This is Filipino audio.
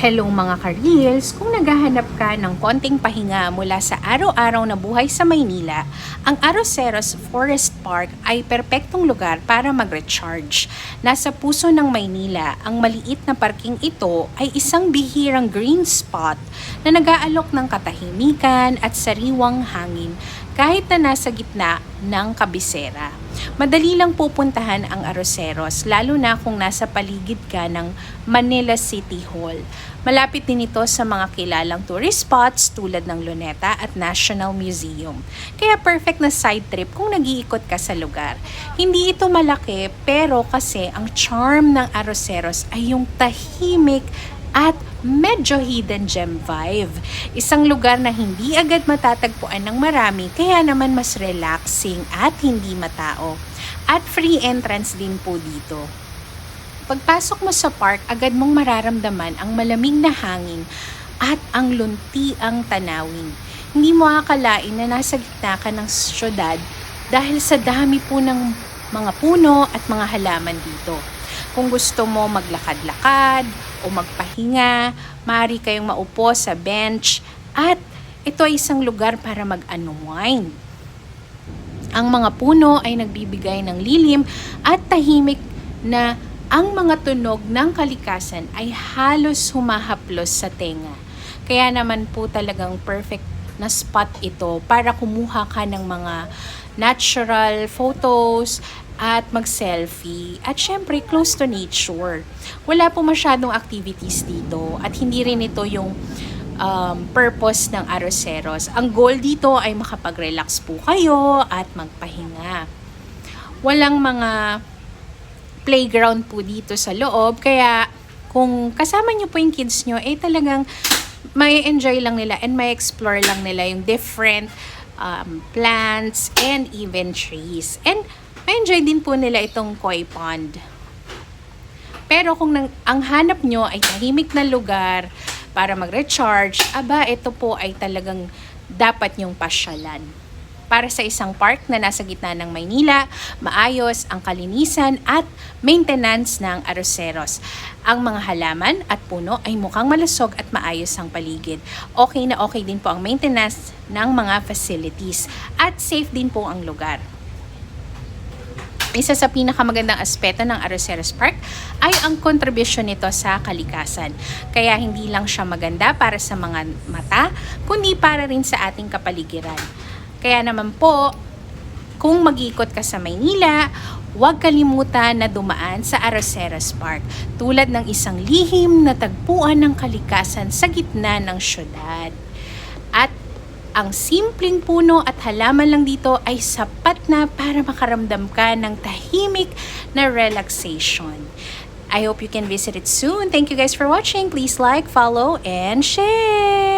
Hello mga ka-reels! Kung naghahanap ka ng konting pahinga mula sa araw-araw na buhay sa Maynila, ang Arroceros Forest Park ay perpektong lugar para mag-recharge. Nasa puso ng Maynila, ang maliit na parking ito ay isang bihirang green spot na nag-aalok ng katahimikan at sariwang hangin kahit na nasa gitna ng kabisera. Madali lang pupuntahan ang Arroceros, lalo na kung nasa paligid ka ng Manila City Hall. Malapit din ito sa mga kilalang tourist spots tulad ng Luneta at National Museum. Kaya perfect na side trip kung nag-iikot ka sa lugar. Hindi ito malaki, pero kasi ang charm ng Arroceros ay yung tahimik at medyo hidden gem vibe. Isang lugar na hindi agad matatagpuan ng marami, kaya naman mas relaxing at hindi matao. At free entrance din po dito. Pagpasok mo sa park, agad mong mararamdaman ang malamig na hangin at ang luntiang tanawin. Hindi mo akalain na nasa gitna ka ng syudad dahil sa dami po ng mga puno at mga halaman dito. Kung gusto mo maglakad-lakad o magpahinga, maaari kayong maupo sa bench at ito ay isang lugar para mag-unwind. Ang mga puno ay nagbibigay ng lilim at tahimik na ang mga tunog ng kalikasan ay halos humahaplos sa tenga. Kaya naman po talagang perfect na spot ito para kumuha ka ng mga natural photos at mag-selfie. At syempre, close to nature. Wala po masyadong activities dito at hindi rin ito yung purpose ng Arroceros. Ang goal dito ay makapag-relax po kayo at magpahinga. Walang mga playground po dito sa loob, kaya kung kasama nyo po yung kids nyo, talagang may enjoy lang nila and may explore lang nila yung different plants and even trees. And may enjoy din po nila itong koi pond. Pero kung ang hanap nyo ay tahimik na lugar para mag-recharge, ito po ay talagang dapat nyong pasyalan. Para sa isang park na nasa gitna ng Maynila, maayos ang kalinisan at maintenance ng Arroceros. Ang mga halaman at puno ay mukhang malusog at maayos ang paligid. Okay na okay din po ang maintenance ng mga facilities at safe din po ang lugar. Isa sa pinakamagandang aspeto ng Arroceros Park ay ang kontribusyon nito sa kalikasan. Kaya hindi lang siya maganda para sa mga mata, kundi para rin sa ating kapaligiran. Kaya naman po, kung mag-iikot ka sa Maynila, huwag kalimutan na dumaan sa Arroceros Park, tulad ng isang lihim na tagpuan ng kalikasan sa gitna ng syudad. At ang simpleng puno at halaman lang dito ay sapat na para makaramdam ka ng tahimik na relaxation. I hope you can visit it soon. Thank you guys for watching. Please like, follow, and share!